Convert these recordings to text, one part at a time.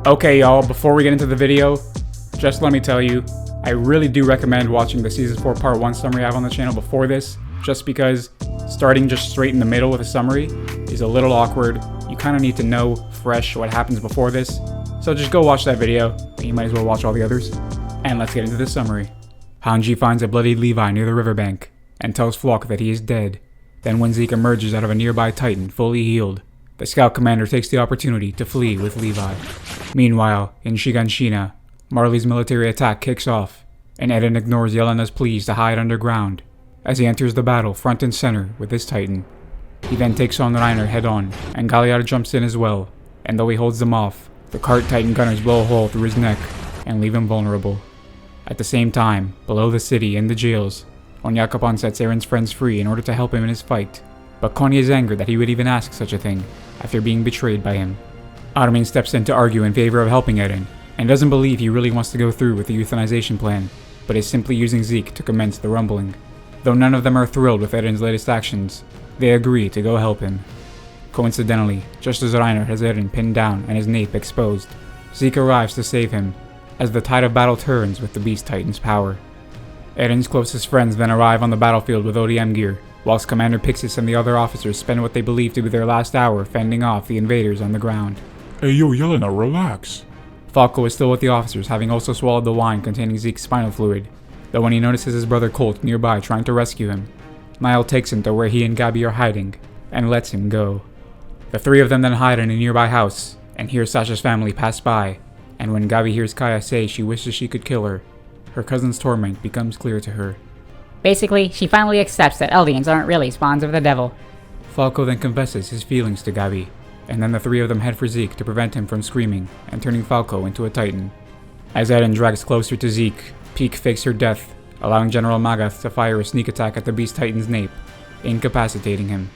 Okay y'all, before we get into the video, just let me tell you, I really do recommend watching the Season 4 Part 1 summary I have on the channel before this, just because starting just straight in the middle with a summary is a little awkward. You kind of need to know fresh what happens before this, so just go watch that video, and you might as well watch all the others. And let's get into the summary. Hanji finds a bloodied Levi near the riverbank, and tells Flock that he is dead. Then when Zeke emerges out of a nearby Titan, fully healed, the scout commander takes the opportunity to flee with Levi. Meanwhile, in Shiganshina, Marley's military attack kicks off, and Eren ignores Yelena's pleas to hide underground, as he enters the battle front and center with his Titan. He then takes on Reiner head-on, and Galliard jumps in as well, and though he holds them off, the cart Titan gunners blow a hole through his neck and leave him vulnerable. At the same time, below the city in the jails, Onyakapan sets Eren's friends free in order to help him in his fight, but Konya is angered that he would even ask such a thing after being betrayed by him. Armin steps in to argue in favor of helping Eren, and doesn't believe he really wants to go through with the euthanization plan, but is simply using Zeke to commence the rumbling. Though none of them are thrilled with Eren's latest actions, they agree to go help him. Coincidentally, just as Reiner has Eren pinned down and his nape exposed, Zeke arrives to save him, as the tide of battle turns with the Beast Titan's power. Eren's closest friends then arrive on the battlefield with ODM gear, whilst Commander Pixis and the other officers spend what they believe to be their last hour fending off the invaders on the ground. Hey yo, Yelena, relax. Falco is still with the officers, having also swallowed the wine containing Zeke's spinal fluid, though when he notices his brother Colt nearby trying to rescue him, Niall takes him to where he and Gabi are hiding, and lets him go. The three of them then hide in a nearby house, and hear Sasha's family pass by, and when Gabi hears Kaya say she wishes she could kill her cousin's torment becomes clear to her. Basically, she finally accepts that Eldians aren't really spawns of the devil. Falco then confesses his feelings to Gabi, and then the three of them head for Zeke to prevent him from screaming and turning Falco into a Titan. As Eren drags closer to Zeke, Peak fakes her death, allowing General Magath to fire a sneak attack at the Beast Titan's nape, incapacitating him.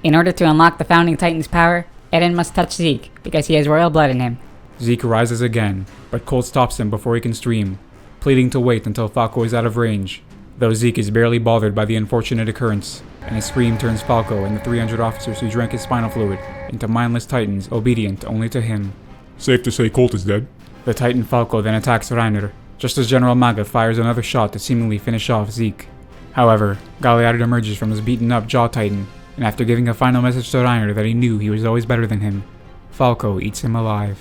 In order to unlock the Founding Titan's power, Eren must touch Zeke because he has royal blood in him. Zeke rises again, but Colt stops him before he can stream, pleading to wait until Falco is out of range, though Zeke is barely bothered by the unfortunate occurrence, and his scream turns Falco and the 300 officers who drank his spinal fluid into mindless Titans obedient only to him. Safe to say Colt is dead. The Titan Falco then attacks Reiner, just as General Magath fires another shot to seemingly finish off Zeke. However, Galliard emerges from his beaten-up Jaw Titan, and after giving a final message to Reiner that he knew he was always better than him, Falco eats him alive.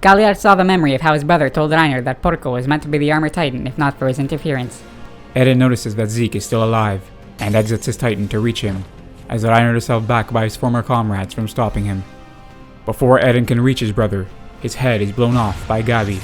Galliard saw the memory of how his brother told Reiner that Porco was meant to be the armor Titan if not for his interference. Eren notices that Zeke is still alive, and exits his Titan to reach him, as Reiner is held back by his former comrades from stopping him. Before Eren can reach his brother, his head is blown off by Gabi,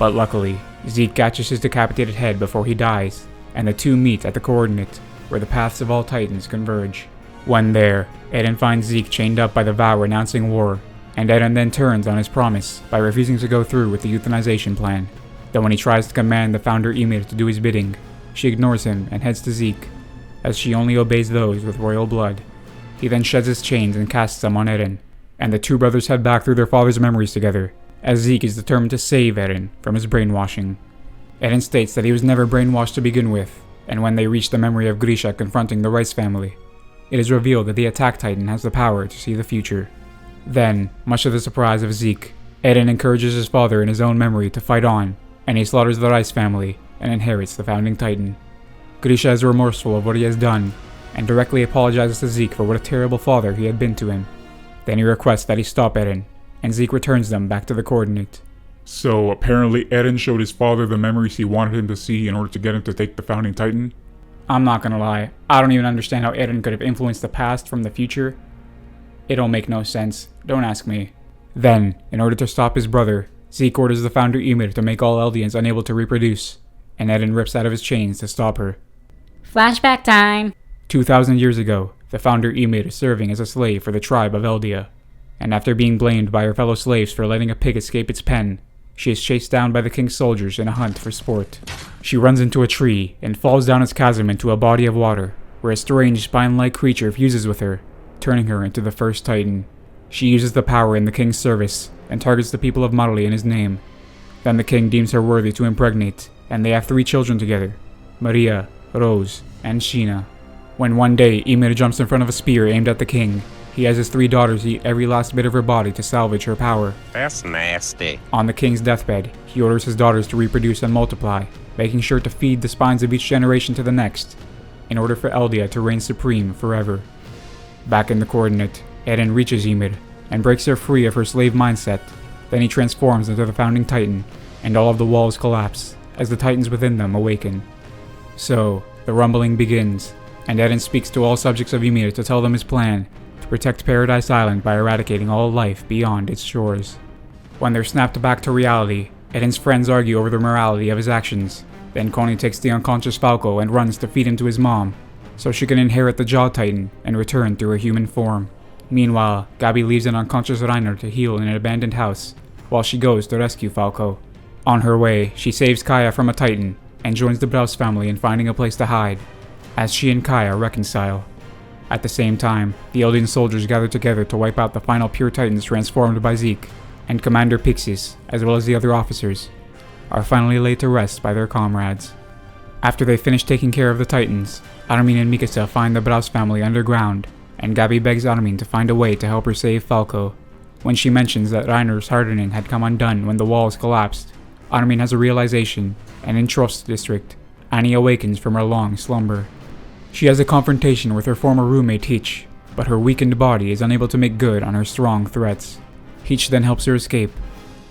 but luckily, Zeke catches his decapitated head before he dies, and the two meet at the coordinate where the paths of all Titans converge. When there, Eren finds Zeke chained up by the vow renouncing war, and Eren then turns on his promise by refusing to go through with the euthanization plan, though when he tries to command the founder Ymir to do his bidding, she ignores him and heads to Zeke, as she only obeys those with royal blood. He then sheds his chains and casts them on Eren, and the two brothers head back through their father's memories together, as Zeke is determined to save Eren from his brainwashing. Eren states that he was never brainwashed to begin with, and when they reach the memory of Grisha confronting the Rice family, it is revealed that the Attack Titan has the power to see the future. Then, much to the surprise of Zeke, Eren encourages his father in his own memory to fight on, and he slaughters the Rice family and inherits the Founding Titan. Grisha is remorseful of what he has done, and directly apologizes to Zeke for what a terrible father he had been to him. Then he requests that he stop Eren, and Zeke returns them back to the coordinate. So apparently Eren showed his father the memories he wanted him to see in order to get him to take the Founding Titan? I'm not gonna lie, I don't even understand how Eren could have influenced the past from the future. It don't make no sense, don't ask me. Then, in order to stop his brother, Zeke orders the founder Ymir to make all Eldians unable to reproduce, and Eren rips out of his chains to stop her. Flashback time! 2,000 years ago, the founder Ymir is serving as a slave for the tribe of Eldia, and after being blamed by her fellow slaves for letting a pig escape its pen, she is chased down by the king's soldiers in a hunt for sport. She runs into a tree and falls down its chasm into a body of water, where a strange spine-like creature fuses with her, turning her into the first Titan. She uses the power in the king's service and targets the people of Marley in his name. Then the king deems her worthy to impregnate, and they have 3 children together, Maria, Rose, and Sheena. When one day Ymir jumps in front of a spear aimed at the king, He has his 3 daughters eat every last bit of her body to salvage her power. That's nasty. On the king's deathbed, he orders his daughters to reproduce and multiply, making sure to feed the spines of each generation to the next, in order for Eldia to reign supreme forever. Back in the coordinate, Eren reaches Ymir and breaks her free of her slave mindset. Then he transforms into the founding titan, and all of the walls collapse as the titans within them awaken. So, the rumbling begins, and Eren speaks to all subjects of Ymir to tell them his plan to protect Paradise Island by eradicating all life beyond its shores. When they're snapped back to reality, Eren's friends argue over the morality of his actions. Then Connie takes the unconscious Falco and runs to feed him to his mom, so she can inherit the Jaw Titan and return through her human form. Meanwhile, Gabi leaves an unconscious Reiner to heal in an abandoned house, while she goes to rescue Falco. On her way, she saves Kaya from a Titan, and joins the Browse family in finding a place to hide, as she and Kaya reconcile. At the same time, the Eldian soldiers gather together to wipe out the final pure Titans transformed by Zeke, and Commander Pixis, as well as the other officers, are finally laid to rest by their comrades. After they finish taking care of the Titans, Armin and Mikasa find the Browse family underground, and Gabi begs Armin to find a way to help her save Falco. When she mentions that Reiner's hardening had come undone when the walls collapsed, Armin has a realization, and in Trost district, Annie awakens from her long slumber. She has a confrontation with her former roommate Hitch, but her weakened body is unable to make good on her strong threats. Hitch then helps her escape,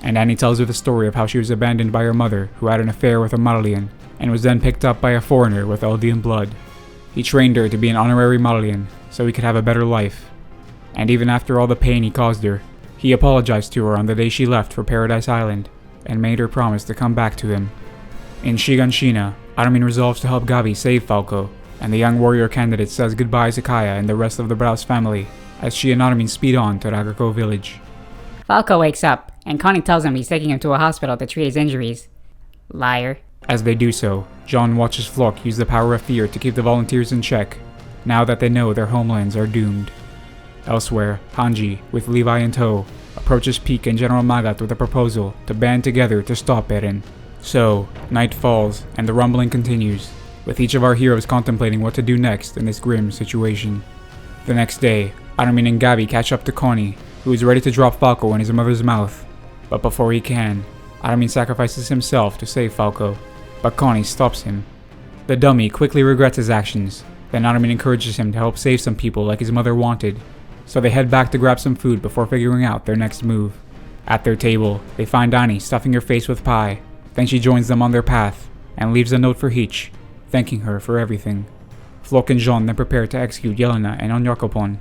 and Annie tells her the story of how she was abandoned by her mother, who had an affair with a Marleyan, and was then picked up by a foreigner with Eldian blood. He trained her to be an honorary Marleyan, so he could have a better life. And even after all the pain he caused her, he apologized to her on the day she left for Paradise Island, and made her promise to come back to him. In Shiganshina, Armin resolves to help Gabi save Falco, and the young warrior candidate says goodbye to Kaya and the rest of the Browse family, as she and Armin speed on to Ragako village. Falco wakes up, and Connie tells him he's taking him to a hospital to treat his injuries. Liar. As they do so, Jean watches Floch use the power of fear to keep the volunteers in check, now that they know their homelands are doomed. Elsewhere, Hanji, with Levi in tow, approaches Peak and General Magat with a proposal to band together to stop Eren. So, night falls, and the rumbling continues, with each of our heroes contemplating what to do next in this grim situation. The next day, Armin and Gabi catch up to Connie, who is ready to drop Falco in his mother's mouth. But before he can, Armin sacrifices himself to save Falco, but Connie stops him. The dummy quickly regrets his actions, then Armin encourages him to help save some people like his mother wanted, so they head back to grab some food before figuring out their next move. At their table, they find Annie stuffing her face with pie, then she joins them on their path, and leaves a note for Hitch, thanking her for everything. Floch and Jean then prepare to execute Yelena and Onyakopon.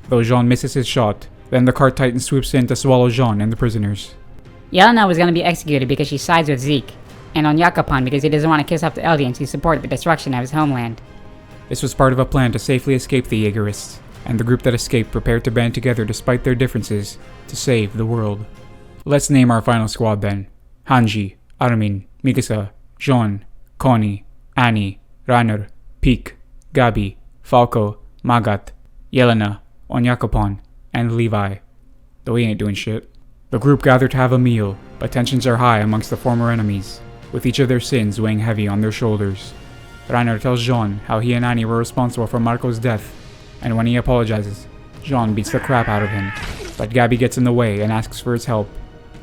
Though Jean misses his shot, then the cart titan swoops in to swallow Jean and the prisoners. Yelena was gonna be executed because she sides with Zeke, and Onyakopon because he doesn't want to kiss up the Eldians who support the destruction of his homeland. This was part of a plan to safely escape the Jaegerists, and the group that escaped prepared to band together despite their differences to save the world. Let's name our final squad then. Hanji, Armin, Mikasa, Jean, Connie, Annie, Reiner, Peak, Gabi, Falco, Magat, Yelena, Onyakopon, and Levi. Though he ain't doing shit. The group gather to have a meal, but tensions are high amongst the former enemies, with each of their sins weighing heavy on their shoulders. Reiner tells Jean how he and Annie were responsible for Marco's death, and when he apologizes, Jean beats the crap out of him, but Gabi gets in the way and asks for his help.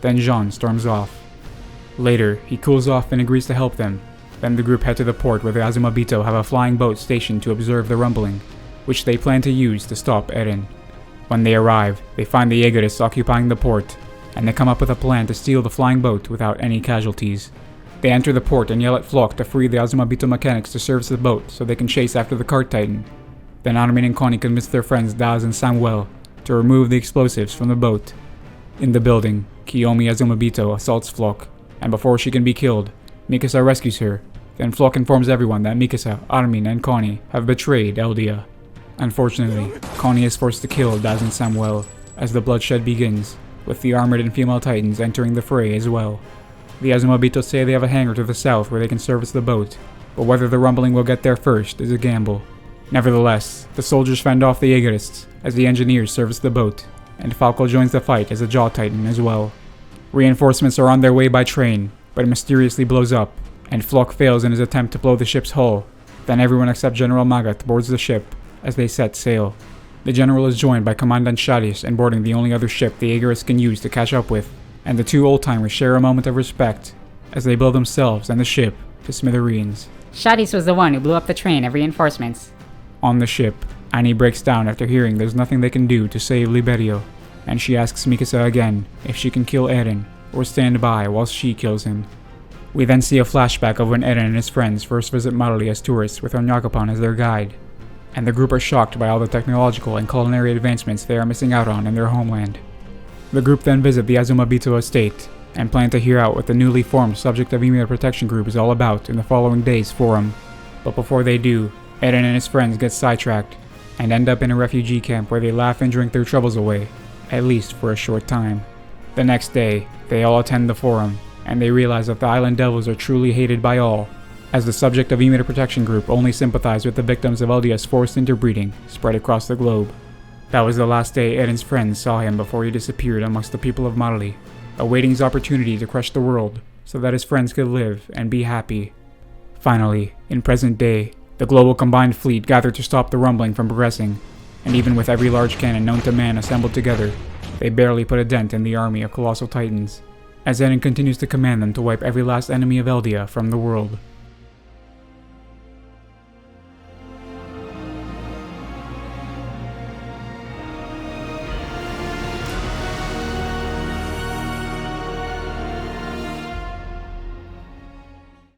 Then Jean storms off. Later, he cools off and agrees to help them. Then the group head to the port where the Azumabito have a flying boat stationed to observe the rumbling, which they plan to use to stop Eren. When they arrive, they find the Jaegerists occupying the port, and they come up with a plan to steal the flying boat without any casualties. They enter the port and yell at Floch to free the Azumabito mechanics to service the boat so they can chase after the cart titan. Then Armin and Connie convince their friends Daz and Samuel to remove the explosives from the boat. In the building, Kiyomi Azumabito assaults Floch, and before she can be killed, Mikasa rescues her. Then Floch informs everyone that Mikasa, Armin, and Connie have betrayed Eldia. Unfortunately, Connie is forced to kill Daz and Samuel as the bloodshed begins, with the armored and female titans entering the fray as well. The Azumabito say they have a hangar to the south where they can service the boat, but whether the rumbling will get there first is a gamble. Nevertheless, the soldiers fend off the Jaegerists as the engineers service the boat, and Falco joins the fight as a Jaw Titan as well. Reinforcements are on their way by train, but it mysteriously blows up, and Floch fails in his attempt to blow the ship's hull. Then everyone except General Magat boards the ship as they set sail. The general is joined by Commandant Shadis and boarding the only other ship the Aegis can use to catch up with, and the two old-timers share a moment of respect as they blow themselves and the ship to smithereens. Shadis was the one who blew up the train of reinforcements. On the ship, Annie breaks down after hearing there's nothing they can do to save Liberio, and she asks Mikasa again if she can kill Eren or stand by whilst she kills him. We then see a flashback of when Eren and his friends first visit Marley as tourists with Onyakapan as their guide, and the group are shocked by all the technological and culinary advancements they are missing out on in their homeland. The group then visit the Azumabito estate, and plan to hear out what the newly formed Subject of Ymir Protection Group is all about in the following day's forum. But before they do, Eren and his friends get sidetracked, and end up in a refugee camp where they laugh and drink their troubles away, at least for a short time. The next day, they all attend the forum, and they realize that the Island Devils are truly hated by all, as the Subject of Ymir Protection Group only sympathize with the victims of Eldia's forced interbreeding spread across the globe. That was the last day Eren's friends saw him before he disappeared amongst the people of Marley, awaiting his opportunity to crush the world so that his friends could live and be happy. Finally, in present day, the global combined fleet gathered to stop the rumbling from progressing, and even with every large cannon known to man assembled together, they barely put a dent in the army of colossal titans, as Eren continues to command them to wipe every last enemy of Eldia from the world.